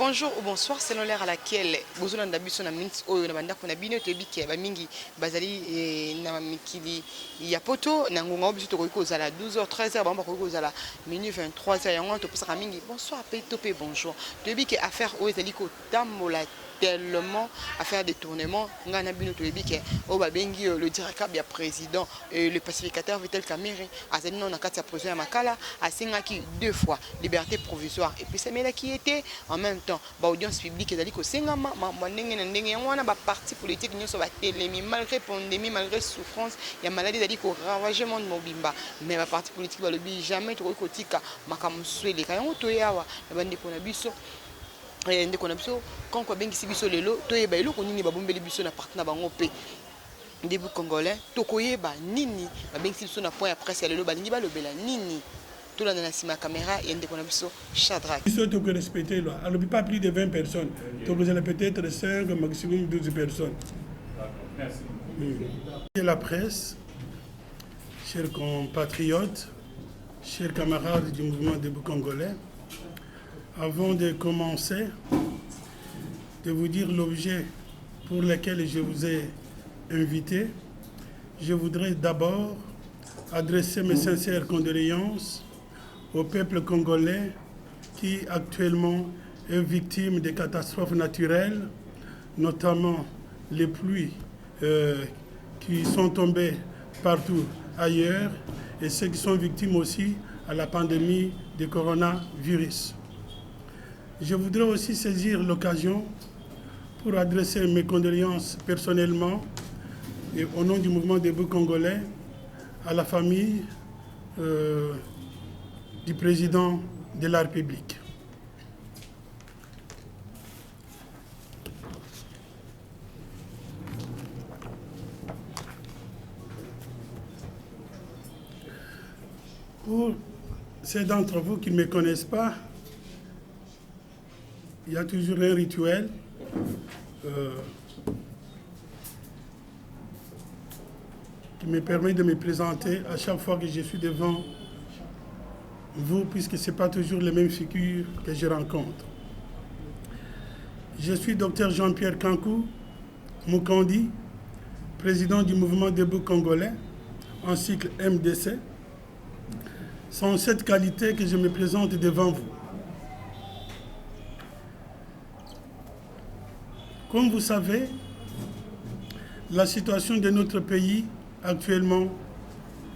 Bonjour ou bonsoir selon l'heure à laquelle vous avez besoin de minutes ou de banda kuna bino to biki ba mingi bazali na mikili ya poto na ngonga biso to ko zala 12h 13h ba ko zala minuit 23h yango to pesa mingi bonsoir pe to pe bonjour to biki affaire o ezali ko tamola tellement à faire des tournements ngana bino to biki o ba bengi le directeur bien président le pacificateur Vital Kamerhe azali non na kati ya projet ya makala asengaki 2 fois liberté provisoire et puis c'est mais qui était en même temps audience publique ezali ko sengama ndenge na ndenge yango wana ba parti politique nyonso ba telemi malgré pandémie malgré souffrance ya maladie ezali ko ravager monde mobimba mais ba parti politique ba lobi jamais to ko tika makamswele kayango to yawa bandi ko na biso ndeko na biso quand ko bengi biso lelo to yeba eloko nini babombeli biso na parti na bango pe ndebu congolais to koyeba nini ba bengi biso na point ya presse ya lelo balingi balobela nini tout la na caméra et ndeko na biso Shadrach biso to ko respecter loi alors pas plus de 20 personnes donc vous allez peut-être 5 maximum 12 personnes. D'accord, merci. Et la presse, chers compatriotes, chers camarades du mouvement debout congolais, avant de commencer, de vous dire l'objet pour lequel je vous ai invité, je voudrais d'abord adresser mes sincères condoléances au peuple congolais qui actuellement est victime de catastrophes naturelles, notamment les pluies qui sont tombées partout ailleurs et ceux qui sont victimes aussi à la pandémie du coronavirus. Je voudrais aussi saisir l'occasion pour adresser mes condoléances personnellement et au nom du mouvement debout congolais à la famille du président de la République. Pour ceux d'entre vous qui ne me connaissent pas, il y a toujours un rituel qui me permet de me présenter à chaque fois que je suis devant vous, puisque ce n'est pas toujours les mêmes figures que je rencontre. Je suis Dr Jean-Pierre Kankou Mukondi, président du mouvement debout congolais en cycle MDC. C'est en cette qualité que je me présente devant vous. Comme vous savez, la situation de notre pays actuellement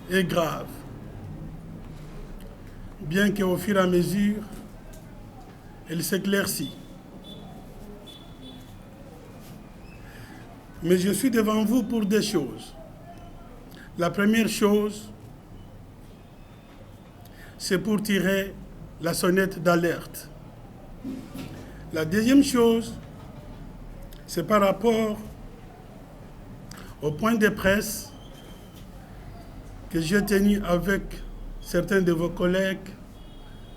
est grave. Bien qu'au fur et à mesure, elle s'éclaircit. Mais je suis devant vous pour deux choses. La première chose, c'est pour tirer la sonnette d'alerte. La deuxième chose, c'est par rapport au point de presse que j'ai tenu avec certains de vos collègues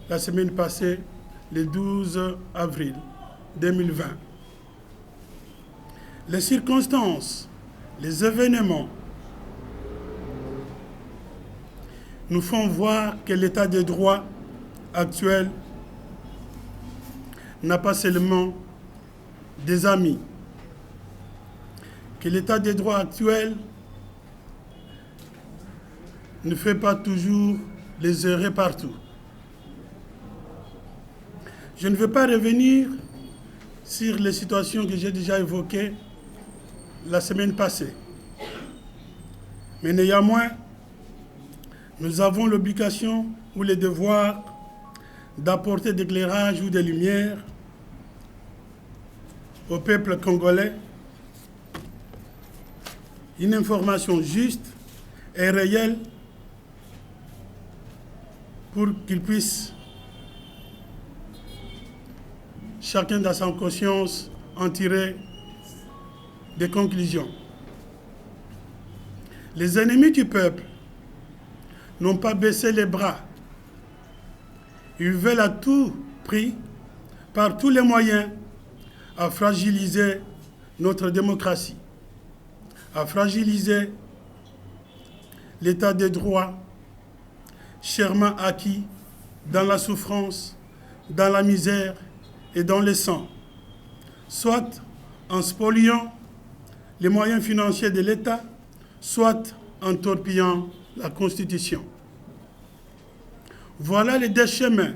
la semaine passée, le 12 avril 2020. Les circonstances, les événements nous font voir que l'état de droit actuel n'a pas seulement des amis, que l'état de droit actuel ne fait pas toujours les erreurs partout. Je ne veux pas revenir sur les situations que j'ai déjà évoquées la semaine passée. Mais néanmoins, nous avons l'obligation ou le devoir d'apporter de l'éclairage ou des lumières au peuple congolais, une information juste et réelle pour qu'il puisse, chacun dans sa conscience, en tirer des conclusions. Les ennemis du peuple n'ont pas baissé les bras. Ils veulent à tout prix, par tous les moyens, à fragiliser notre démocratie, à fragiliser l'état de droit chèrement acquis dans la souffrance, dans la misère et dans le sang, soit en spoliant les moyens financiers de l'État, soit en torpillant la Constitution. Voilà les deux chemins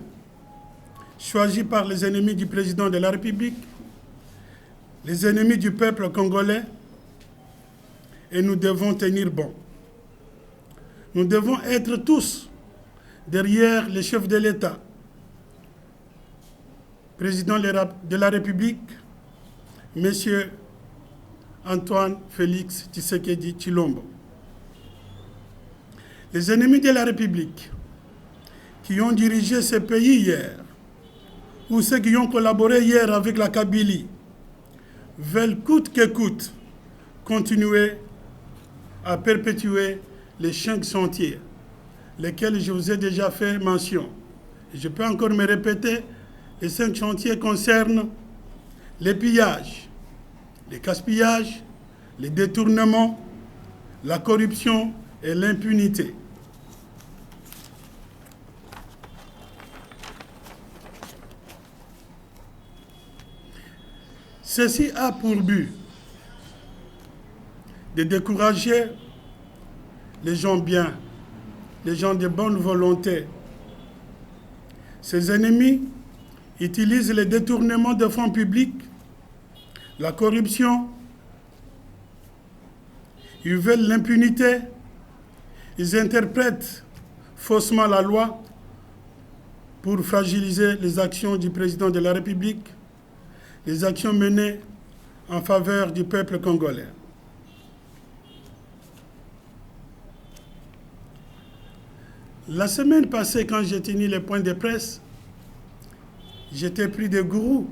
choisis par les ennemis du président de la République, les ennemis du peuple congolais, et nous devons tenir bon. Nous devons être tous derrière les chefs de l'État, président de la République, M. Antoine Félix Tshisekedi Tshilombo. Les ennemis de la République qui ont dirigé ce pays hier, ou ceux qui ont collaboré hier avec la Kabylie, veulent coûte que coûte continuer à perpétuer les 5 chantiers, lesquels je vous ai déjà fait mention. Et je peux encore me répéter, les 5 chantiers concernent les pillages, les gaspillages, les détournements, la corruption et l'impunité. Ceci a pour but de décourager les gens bien, les gens de bonne volonté. Ces ennemis utilisent le détournement de fonds publics, la corruption, ils veulent l'impunité, ils interprètent faussement la loi pour fragiliser les actions du président de la République, les actions menées en faveur du peuple congolais. La semaine passée, quand j'ai tenu les points de presse, j'étais pris de gourou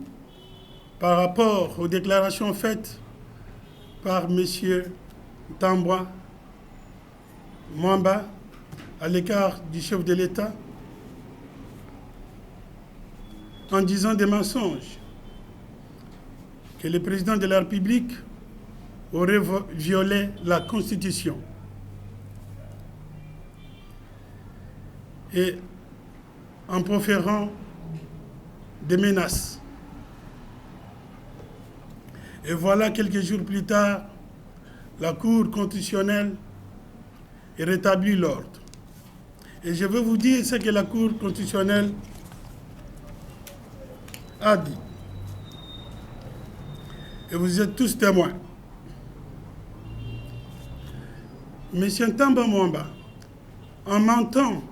par rapport aux déclarations faites par M. Tambwa Mwamba à l'égard du chef de l'État en disant des mensonges, que le président de la République aurait violé la Constitution. Et en proférant des menaces. Et voilà, quelques jours plus tard, la Cour constitutionnelle rétablit l'ordre. Et je veux vous dire ce que la Cour constitutionnelle a dit. Et vous êtes tous témoins. Monsieur Tambwa Mwamba, en mentant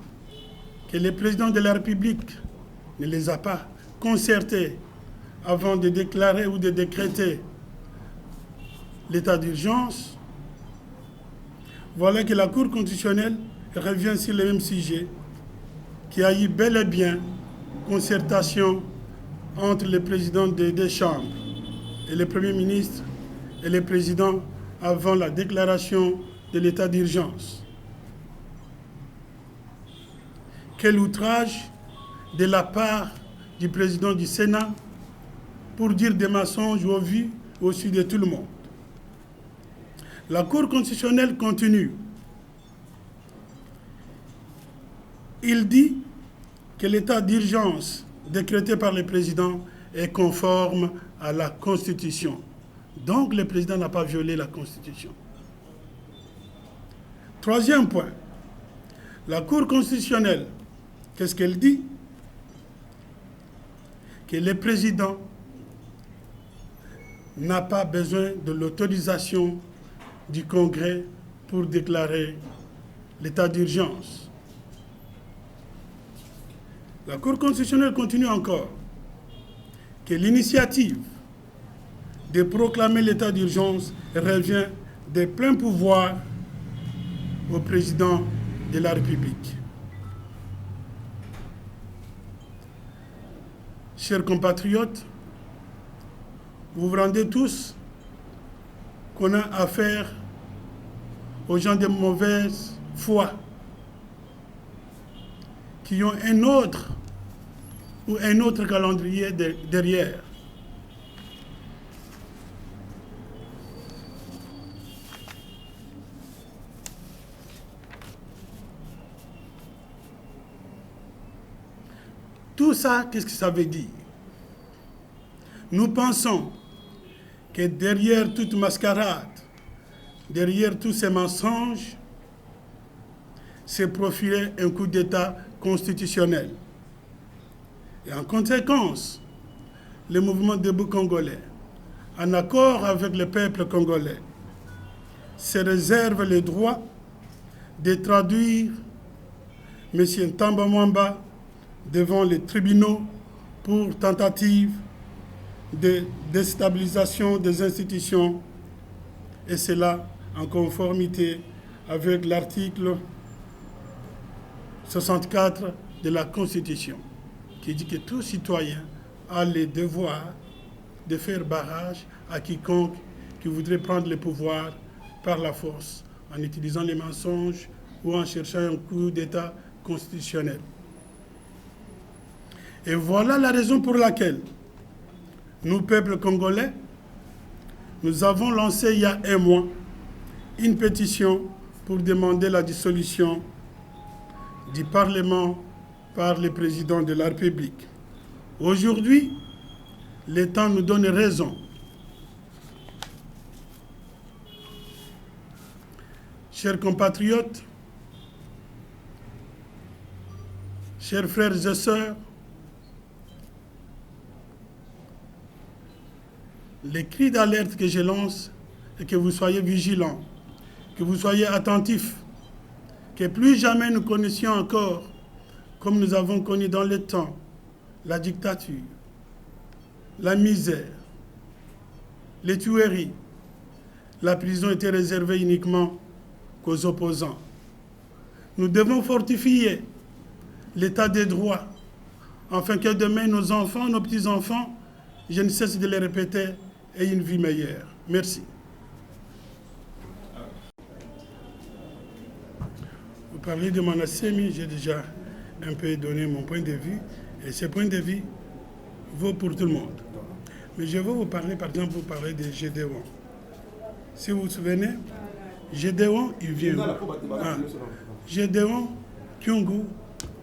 que le président de la République ne les a pas concertés avant de déclarer ou de décréter l'état d'urgence, voilà que la Cour constitutionnelle revient sur le même sujet, qu'il y a eu bel et bien concertation entre le président des deux chambres et le Premier ministre et le président avant la déclaration de l'état d'urgence. Quel outrage de la part du président du Sénat pour dire des mensonges au vu, au su de tout le monde. La Cour constitutionnelle continue. Il dit que l'état d'urgence décrété par le président est conforme à la Constitution. Donc le président n'a pas violé la Constitution. Troisième point, la Cour constitutionnelle, qu'est-ce qu'elle dit? Que le président n'a pas besoin de l'autorisation du Congrès pour déclarer l'état d'urgence. La Cour constitutionnelle continue encore que l'initiative de proclamer l'état d'urgence revient de plein pouvoir au président de la République. Chers compatriotes, vous vous rendez tous qu'on a affaire aux gens de mauvaise foi qui ont un autre calendrier derrière. Tout ça, qu'est-ce que ça veut dire? Nous pensons que derrière toute mascarade, derrière tous ces mensonges, s'est profilé un coup d'État constitutionnel. Et en conséquence, le mouvement debout congolais, en accord avec le peuple congolais, se réserve le droit de traduire M. Ntamba Mwamba devant les tribunaux pour tentative de déstabilisation des institutions, et cela en conformité avec l'article 64 de la Constitution, qui dit que tout citoyen a le devoir de faire barrage à quiconque qui voudrait prendre le pouvoir par la force, en utilisant les mensonges ou en cherchant un coup d'État constitutionnel. Et voilà la raison pour laquelle nous, peuple congolais, nous avons lancé il y a un mois une pétition pour demander la dissolution du Parlement par le président de la République. Aujourd'hui, le temps nous donne raison. Chers compatriotes, chers frères et sœurs, les cris d'alerte que je lance est que vous soyez vigilants, que vous soyez attentifs, que plus jamais nous connaissions encore, comme nous avons connu dans le temps, la dictature, la misère, les tueries. La prison était réservée uniquement qu'aux opposants. Nous devons fortifier l'état des droits, afin que demain nos enfants, nos petits-enfants, je ne cesse de les répéter, aient une vie meilleure. Merci. Vous parlez de mon ACMI, j'ai déjà un peu donné mon point de vue, et ce point de vue vaut pour tout le monde. Mais je vais vous parler, par exemple, vous parlez de Gédéon. Si vous vous souvenez, Gédéon, il vient d'où? Gédéon, Kyungu,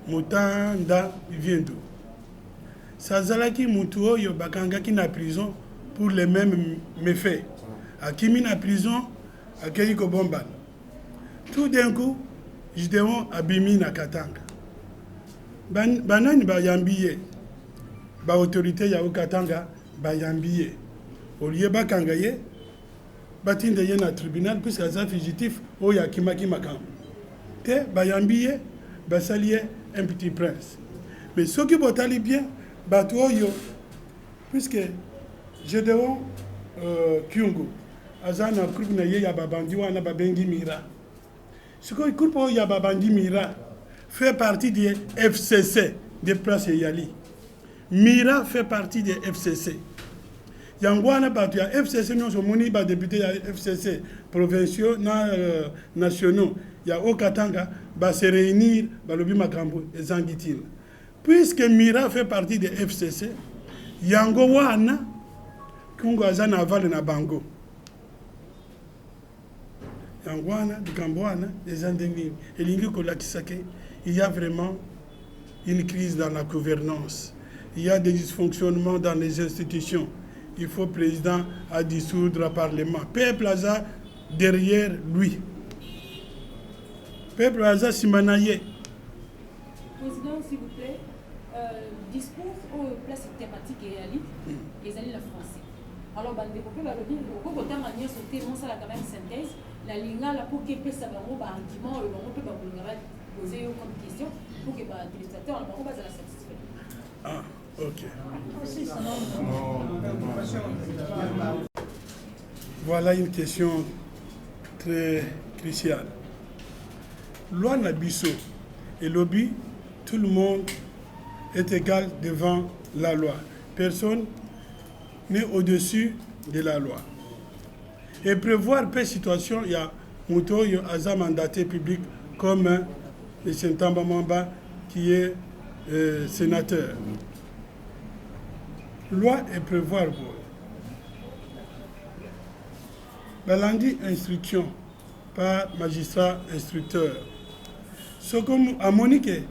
Mutanda, il vient d'où? Sazalaki Mutuo, Yobakanga qui na prison pour les mêmes méfaits. Akimi na prison, Akeyiko Bomban. Tout d'un coup, Gédéon abimi na Katanga. Banani ba yambiye, ba autorité ya Katanga ba yambiye. Au lieu bakanga ye, batinde ye na tribunal puisque aza fugitif o ya kimaki makam. Te ba yambiye, ba saliye un petit prince. Mais ceux qui botali bien, bato oyo, puisque Gédéon Kyungu, aza na groupe na ye ya babandi wana babengi Mira. Ce que groupe oyo ya babandi Mira fait partie des FCC, des places Yali. Mira fait partie des FCC. Yangwana bato ya FCC non somoni ba député ya FCC provinciaux nationaux ya Okatanga ba se réunir ba lobi makambo ezangitine. Puisque Mira fait partie des FCC, yango wana kungo azana aval na bango. Yango wana bikambo wana ezandengi elingi kolakisake. Il y a vraiment une crise dans la gouvernance. Il y a des dysfonctionnements dans les institutions. Il faut le président à dissoudre le Parlement. Peuple Aza derrière lui. Peuple Aza Simanaye. Président, s'il vous plaît, discours aux places thématiques et Ali, les alliés la français. Alors, bande de peuple, au côté manière sauter, on ça la quand même synthèse. La ligne là pour qu'il puisse savoir un argument, on peut poser comme question pour que les téléspectateurs on va la satisfaire. Ah, ok. Voilà une question très cruciale. Loi Nabiso et lobby, tout le monde est égal devant la loi. Personne n'est au-dessus de la loi. Et prévoir per situation, il y a Mouto Aza mandaté public comme le Ntamba Mwamba qui est sénateur. Loi et prévoir. Balandi instruction par magistrat instructeur. Ce comme à Monique,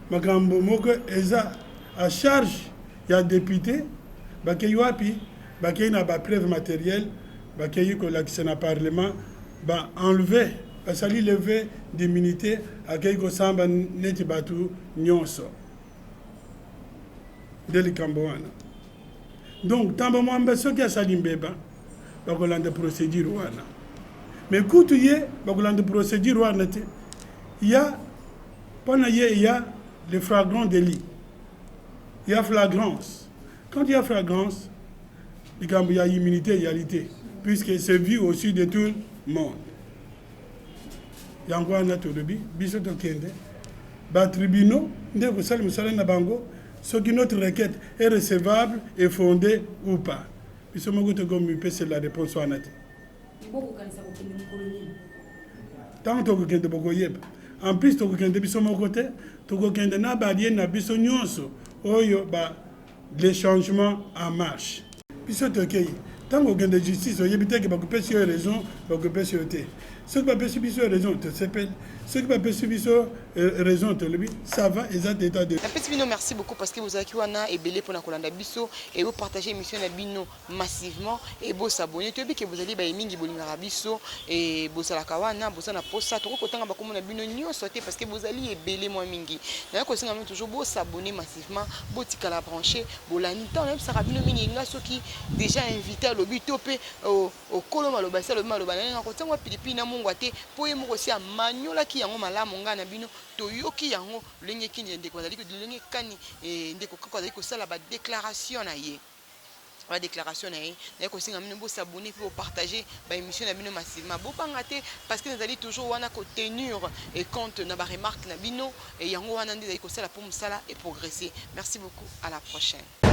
Magambo Moko Eza à charge, il y a député, bakei wapi bakei na ba preuve matérielle bakei ko lakisa na parlement ba enlever basali lever d'immunité akei ko samba neti batu nyonso de likambo wana donc tambo mwamba soki asali mbeba bakolanda procédure wana mais kutu ye bakolanda procédure wana te il y a pendant il y a le flagrant délit il y a flagrance quand il y a flagrance il y a immunité égalité puisque c'est vu au-dessus de tout le monde yango wana tolobi biso tokende ba tribunaux nde kosala mosala na bango soki notre requête est recevable et fondée ou pas biso moko tokomipesa la réponse wana te ntango tokokende bokoyeba en plus tokokende biso moko te tokokende na balie na biso nyonso oyo les changements en marche biso tokei ntango okende justice oyebi te ke bakopesi yo raison bakopesi yo te soki bapesi biso raison tosepeli soki bapesi biso raison tolobi ça va eza d'état de napesi bino merci beaucoup parce que bozalaki wana ebele mpona kolanda biso et bopartage émission na bino massivement et bosabone toyebi ke bozali baye mingi bolingaka biso et bozalaka wana boza na posa tokoki kotanga bakombo na bino nyonso te parce que bozali ebele mwa mingi naye kosenga bino toujours bosabone massivement botikala branché bolandi ntango nayebisaka bino mingi nga soki déjà invité alobi to mpe okolo maloba si alobi maloba nayenga kotiangwa pilipili na mongwa te mpo ye moko si amaniolaki yango malamu ngai na bino toyoki yango lolenge kini ndeko azali lolenge kani ndeko kaka azali kosala badéclaration na ye badéclaration na ye naye kosenga bino bosabone mpe bopartage baémission na bino massivement bobanga te parce que nazali toujours wana kotenir compte na baremarque na bino yango wana nde ezali kosala mpo mosala et progresser. Merci beaucoup, à la prochaine.